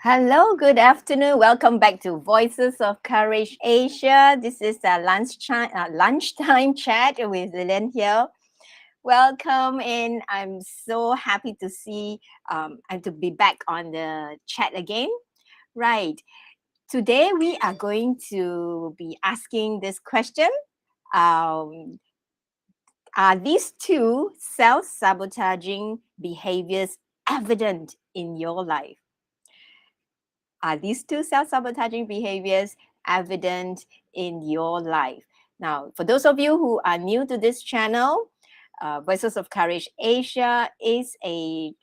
Hello, good afternoon. Welcome back to Voices of Courage Asia. This is a lunchtime chat with Lilian here. Welcome, and I'm so happy to see and to be back on the chat again. Right. Today we are going to be asking this question. Um, are these two self-sabotaging behaviors evident in your life? Are these two self-sabotaging behaviors evident in your life? Now, for those of you who are new to this channel, Voices of Courage Asia is a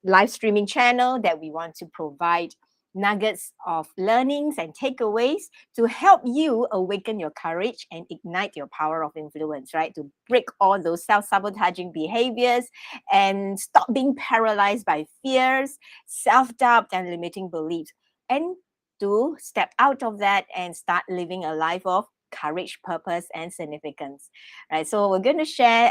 live streaming channel that we want to provide nuggets of learnings and takeaways to help you awaken your courage and ignite your power of influence, right? To break all those self-sabotaging behaviors and stop being paralyzed by fears, self-doubt, and limiting beliefs. And to step out of that and start living a life of courage, purpose, and significance, right? So we're going to share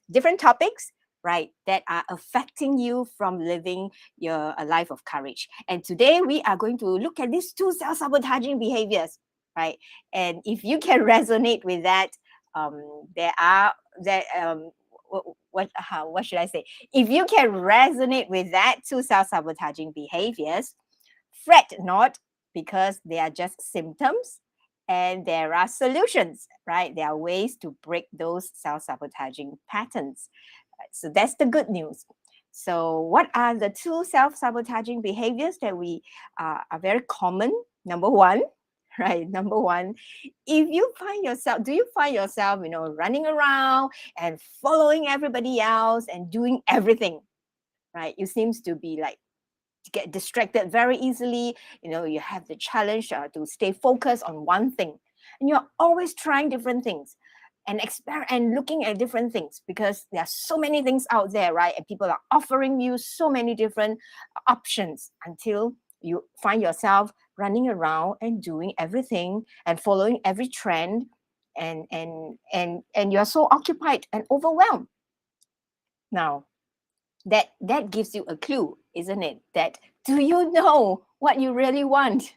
different topics, right, that are affecting you from living a life of courage. And today we are going to look at these two self-sabotaging behaviors, right? And if you can resonate with that, there are that what should I say? If you can resonate with that two self-sabotaging behaviors, fret not, because they are just symptoms and there are solutions, right? There are ways to break those self-sabotaging patterns. So that's the good news. So what are the two self-sabotaging behaviors that we are very common? Number one, right? Number one, if you find yourself, do you find yourself, running around and following everybody else and doing everything, right? You seems to be like get distracted very easily. You have the challenge to stay focused on one thing, and you're always trying different things and and looking at different things, because there are so many things out there, right? And people are offering you so many different options until you find yourself running around and doing everything and following every trend, and you're so occupied and overwhelmed. Now, that gives you a clue, isn't it? That, do you know what you really want?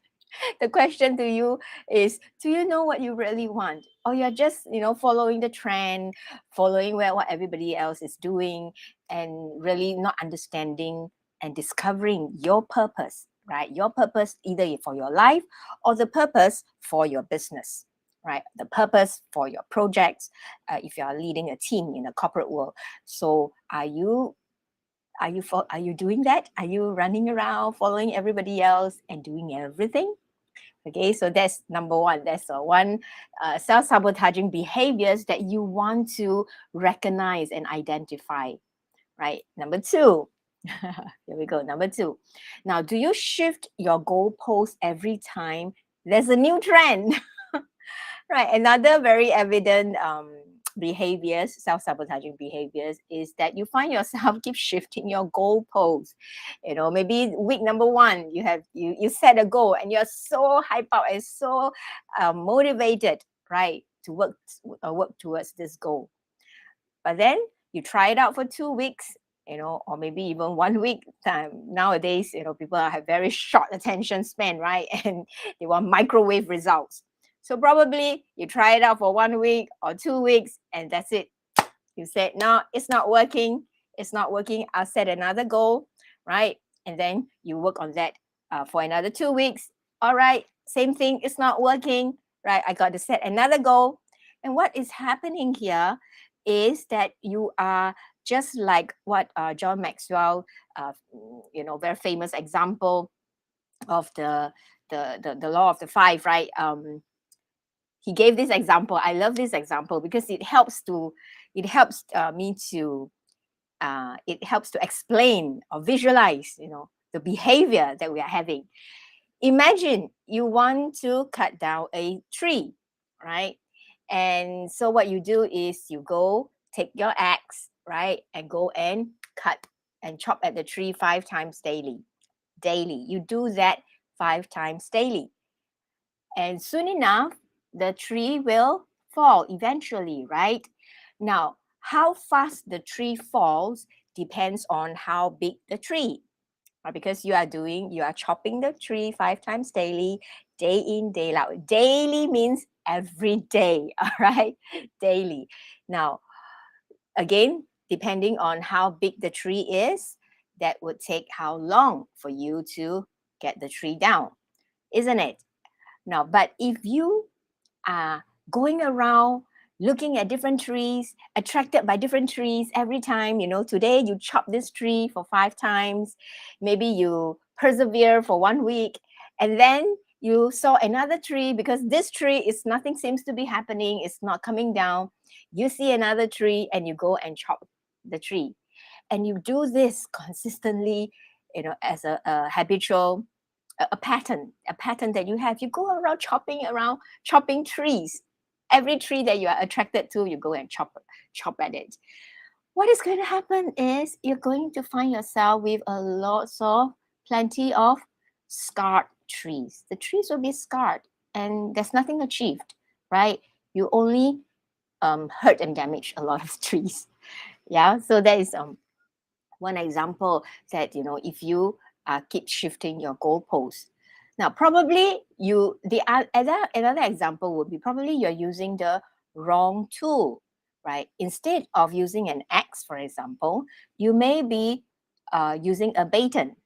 The question to you is, do you know what you really want? Or you're just, following the trend, following what everybody else is doing, and really not understanding and discovering your purpose, right? Your purpose, either for your life or the purpose for your business, right? The purpose for your projects, if you are leading a team in a corporate world. So are you doing that? Are you running around following everybody else and doing everything? Okay, so that's number one. That's one self-sabotaging behaviors that you want to recognize and identify, right? Number two, here we go. Number two. Now, do you shift your goalpost every time there's a new trend? Right. Another very evident behaviors, self-sabotaging behaviors, is that you find yourself keep shifting your goalposts. Maybe week number one, you set a goal and you're so hyped up and so motivated, right, to work towards this goal. But then you try it out for 2 weeks, or maybe even 1 week time. Nowadays, people have very short attention span, right? And they want microwave results. So probably you try it out for 1 week or 2 weeks, and that's it. You said, no, it's not working. It's not working. I'll set another goal, right? And then you work on that for another 2 weeks. All right, same thing. It's not working, right? I got to set another goal. And what is happening here is that you are just like what John Maxwell, very famous example of the law of the five, right? He gave this example. I love this example because it helps me to it helps to explain or visualize, the behavior that we are having. Imagine you want to cut down a tree, right? And so what you do is you go take your axe, right, and go and cut and chop at the tree 5 times daily. You do that 5 times daily, and soon enough the tree will fall eventually, right? Now, how fast the tree falls depends on how big the tree. because you are chopping the tree 5 times daily, day in, day out. Daily means every day, all right? Daily. Now, again, depending on how big the tree is, that would take how long for you to get the tree down, isn't it? Now, but if you are going around looking at different trees, attracted by different trees every time, today you chop this tree for 5 times, maybe you persevere for 1 week, and then you saw another tree because this tree is nothing seems to be happening, it's not coming down. You see another tree and you go and chop the tree. And you do this consistently, as a habitual a pattern that you have. You go around chopping trees. Every tree that you are attracted to, you go and chop at it. What is going to happen is you're going to find yourself with plenty of scarred trees. The trees will be scarred and there's nothing achieved, right? You only hurt and damage a lot of trees. Yeah, so that is one example that if you keep shifting your goalposts. Now, probably another example would be probably you're using the wrong tool, right? Instead of using an axe, for example, you may be using a baton.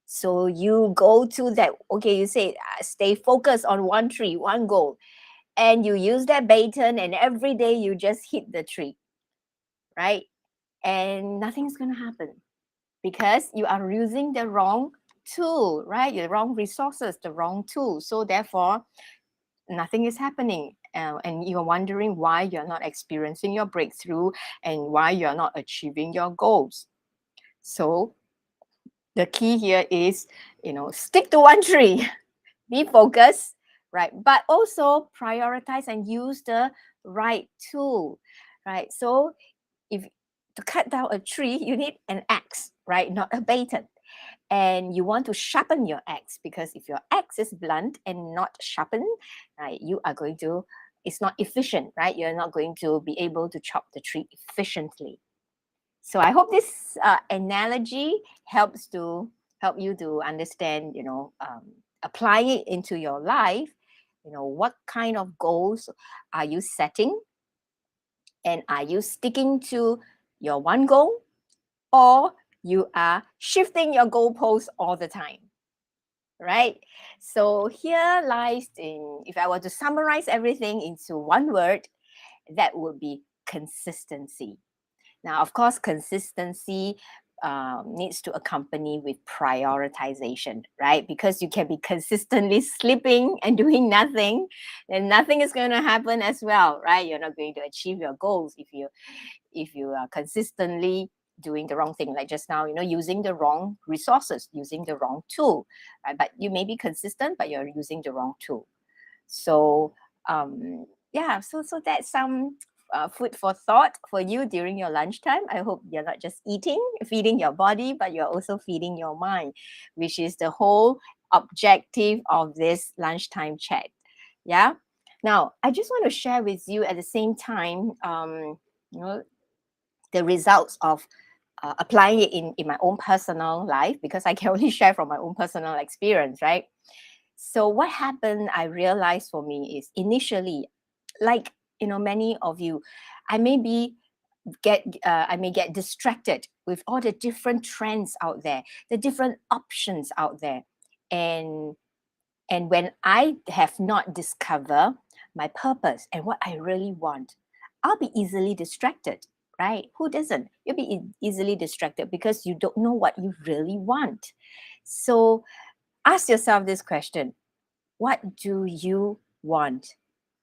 So you go to that, okay, you say, stay focused on one tree, one goal, and you use that baton, and every day you just hit the tree, right? And nothing's going to happen because you are using the wrong tool, right? The wrong resources, the wrong tool. So therefore, nothing is happening. And you're wondering why you're not experiencing your breakthrough and why you're not achieving your goals. So the key here is, stick to one tree, be focused, right? But also prioritize and use the right tool, right? So if to cut down a tree, you need an axe, right? Not a baton. And you want to sharpen your axe because if your axe is blunt and not sharpened, right, it's not efficient, right? You're not going to be able to chop the tree efficiently. So I hope this analogy help you to understand, applying it into your life. What kind of goals are you setting? And are you sticking to your one goal, or you are shifting your goalposts all the time, right? So here lies if I were to summarize everything into one word, that would be consistency. Now, of course, consistency needs to accompany with prioritization, right? Because you can be consistently sleeping and doing nothing, then nothing is going to happen as well, right? You're not going to achieve your goals if you are consistently doing the wrong thing, like just now, using the wrong resources, using the wrong tool, right? But you may be consistent, but you're using the wrong tool. So so that's some food for thought for you during your lunchtime. I hope you're not just feeding your body, but you're also feeding your mind, which is the whole objective of this lunchtime chat. Yeah. Now, I just want to share with you at the same time, the results of applying it in my own personal life, because I can only share from my own personal experience, right? So what happened, I realized for me is initially, like, many of you, I may get distracted with all the different trends out there, the different options out there. And when I have not discovered my purpose and what I really want, I'll be easily distracted, right? Who doesn't? You'll be easily distracted because you don't know what you really want. So ask yourself this question: what do you want?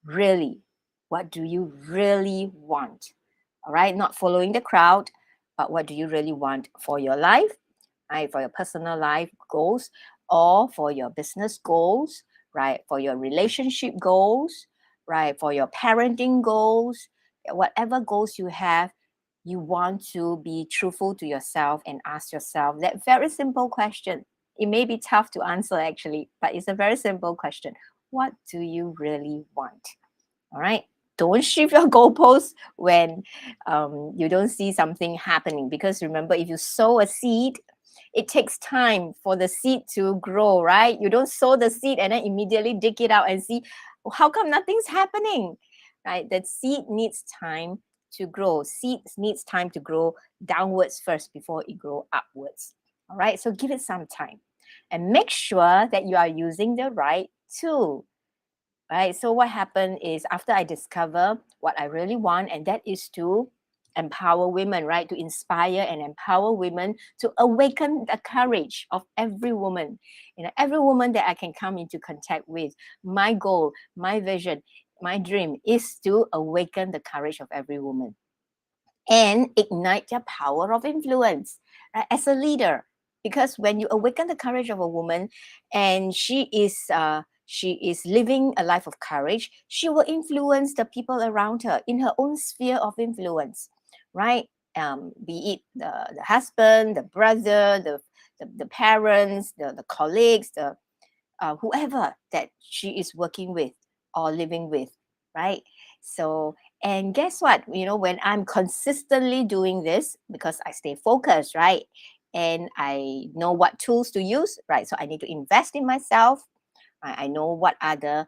Really? What do you really want? All right, not following the crowd, but what do you really want for your life, right? For your personal life goals, or for your business goals, right? For your relationship goals, right? For your parenting goals, whatever goals you have, you want to be truthful to yourself and ask yourself that very simple question. It may be tough to answer actually, but it's a very simple question. What do you really want? All right. Don't shift your goalposts when you don't see something happening. Because remember, if you sow a seed, it takes time for the seed to grow, right? You don't sow the seed and then immediately dig it out and see, how come nothing's happening, right? That seed needs time to grow. Seeds needs time to grow downwards first before it grow upwards. All right, so give it some time and make sure that you are using the right tool. Right. So what happened is, after I discover what I really want, and that is to empower women, right? To inspire and empower women, to awaken the courage of every woman. Every woman that I can come into contact with. My goal, my vision, my dream is to awaken the courage of every woman and ignite their power of influence, right, as a leader. Because when you awaken the courage of a woman, and she is living a life of courage, she will influence the people around her in her own sphere of influence, right? Be it the husband, the brother, the parents, the colleagues, the whoever that she is working with or living with, right? So, and guess what? When I'm consistently doing this, because I stay focused, right? And I know what tools to use, right? So I need to invest in myself. I know what are the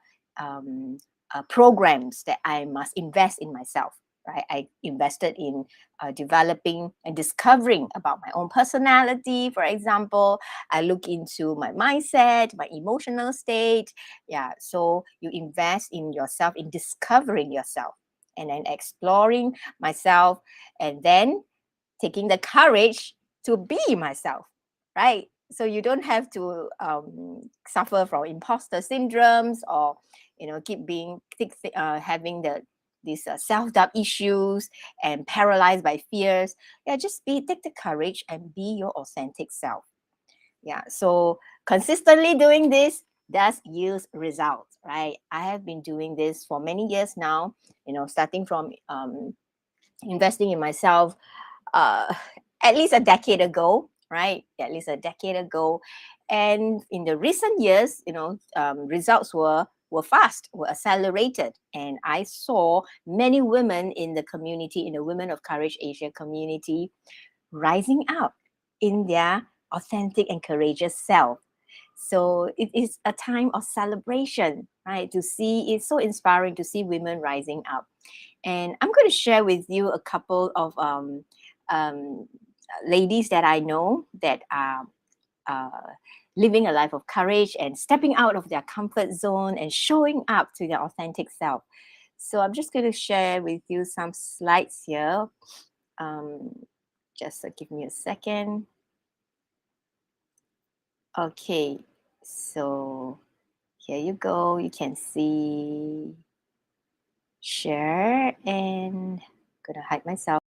programs that I must invest in myself. Right, I invested in developing and discovering about my own personality. For example, I look into my mindset, my emotional state. Yeah, so you invest in yourself, in discovering yourself, and then exploring myself, and then taking the courage to be myself, right? So you don't have to suffer from imposter syndromes, or keep having these self-doubt issues and paralyzed by fears. Yeah, just take the courage and be your authentic self. Yeah, so consistently doing this does yield results, right? I have been doing this for many years now, starting from investing in myself uh, at least a decade ago, right? At least a decade ago. And in the recent years, results were fast, were accelerated. And I saw many women in the community, in the Women of Courage Asia community, rising up in their authentic and courageous self. So it is a time of celebration, right? To see, it's so inspiring to see women rising up. And I'm going to share with you a couple of um, ladies that I know that are uh, living a life of courage and stepping out of their comfort zone and showing up to their authentic self. So I'm just going to share with you some slides here. Um, just give me a second. Okay, so here you go. You can see share, and I'm gonna hide myself.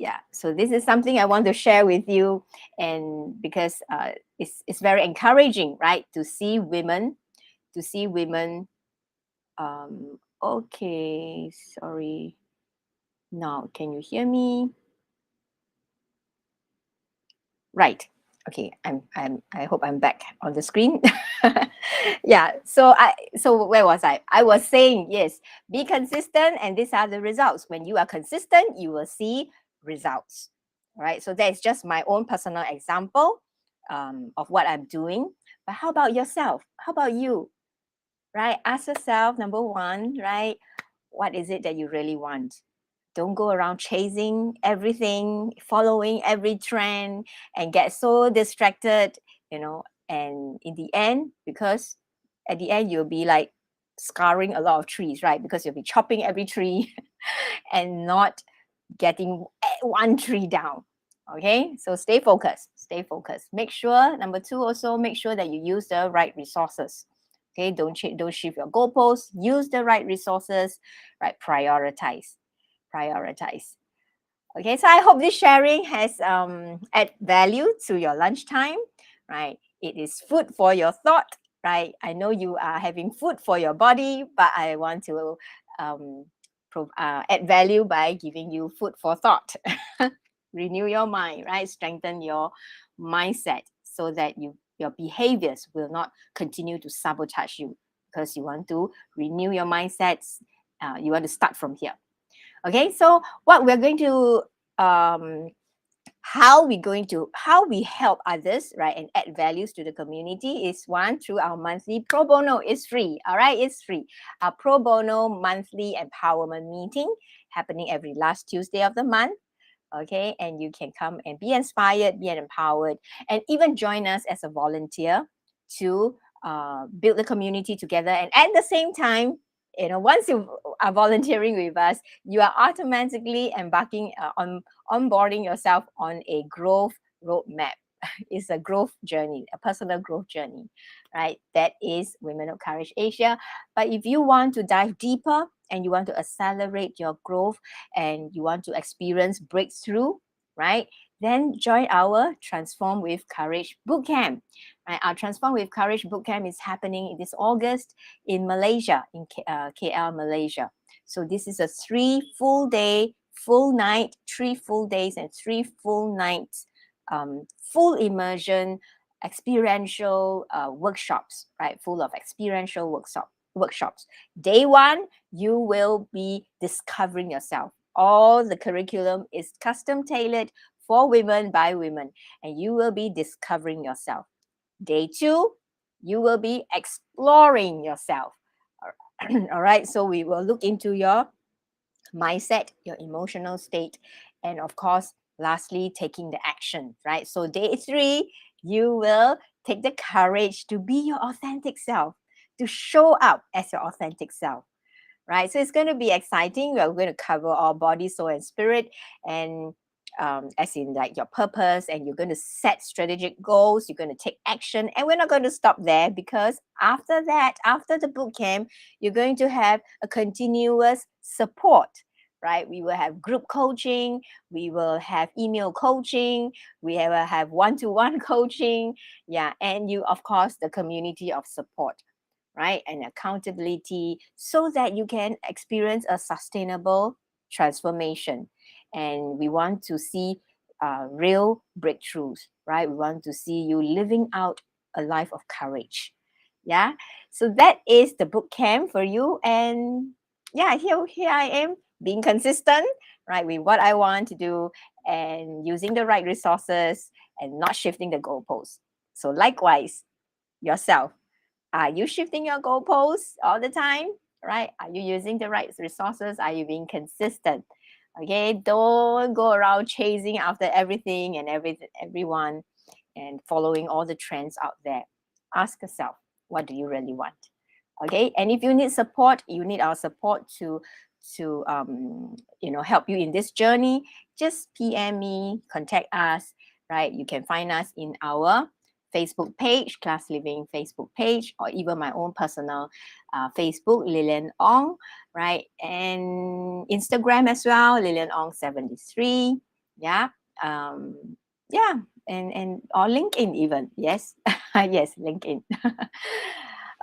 Yeah, so this is something I want to share with you, and because it's very encouraging, right, to see women, okay, sorry, now can you hear me? Right. Okay, I hope I'm back on the screen. Yeah, so where was I? I was saying, yes, be consistent, and these are the results. When you are consistent, you will see results. All right, so that is just my own personal example of what I'm doing. But how about yourself? How about you? Right? Ask yourself, number one, right? What is it that you really want? Don't go around chasing everything, following every trend, and get so distracted, and in the end, because at the end you'll be like scarring a lot of trees, right? Because you'll be chopping every tree and not getting one tree down. Okay, so stay focused, make sure, number two, also make sure that you use the right resources. Okay, don't shift your goalposts, use the right resources, right? Prioritize. Okay, so I hope this sharing has add value to your lunchtime, right? It is food for your thought, right? I know you are having food for your body, but I want to add value by giving you food for thought. Renew your mind, right? Strengthen your mindset so that your behaviors will not continue to sabotage you, because you want to renew your mindsets. You want to start from here. Okay, so what we're going to how we help others, right, and add values to the community is one, through our monthly pro bono. Is free. All right, it's free. Our pro bono monthly empowerment meeting happening every last Tuesday of the month. Okay, and you can come and be inspired, be empowered, and even join us as a volunteer to build the community together. And at the same time, once you are volunteering with us, you are automatically embarking on onboarding yourself on a growth roadmap. It's a growth journey, a personal growth journey, right? That is Women of Courage Asia. But if you want to dive deeper and you want to accelerate your growth and you want to experience breakthrough, right? Then join our Transform with Courage Bootcamp. Right? Our Transform with Courage Bootcamp is happening this August in Malaysia, in KL, Malaysia. So this is a 3 full day, full night, 3 full days and 3 full nights, full immersion, experiential workshops, right? Full of experiential workshops. Day one, you will be discovering yourself. All the curriculum is custom tailored for women by women, and you will be discovering yourself. Day two, you will be exploring yourself. All right, so we will look into your mindset, your emotional state, and of course, lastly, taking the action, right? So day three, you will take the courage to be your authentic self, to show up as your authentic self, right? So it's going to be exciting. We're going to cover all body, soul, and spirit, and as in like your purpose, and you're going to set strategic goals. You're going to take action, and we're not going to stop there, because after that, after the boot camp, you're going to have a continuous support. Right, we will have group coaching, we will have email coaching, we will have one-to-one coaching, yeah, and you, of course, the community of support, right, and accountability, so that you can experience a sustainable transformation. And we want to see real breakthroughs, right? We want to see you living out a life of courage. Yeah, so that is the boot camp for you. And yeah, here I am, being consistent, right, with what I want to do, and using the right resources, and not shifting the goalposts. So likewise, yourself, are you shifting your goalposts all the time? Right? Are you using the right resources? Are you being consistent? Okay, don't go around chasing after everything and everyone, and following all the trends out there. Ask yourself, what do you really want? Okay, and if you need support, you need our support to help you in this journey. Just PM me, contact us. Right, you can find us in our Facebook page, Class Living Facebook page, or even my own personal Facebook, Lilian Ong, right? And Instagram as well, Lilian Ong 73. Yeah. Yeah. And or LinkedIn even. Yes. Yes, LinkedIn.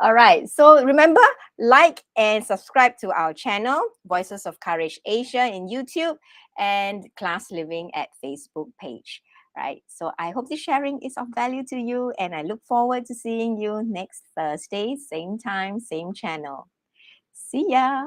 All right. So remember, like and subscribe to our channel, Voices of Courage Asia in YouTube and Class Living at Facebook page. Right. So I hope this sharing is of value to you, and I look forward to seeing you next Thursday, same time, same channel. See ya.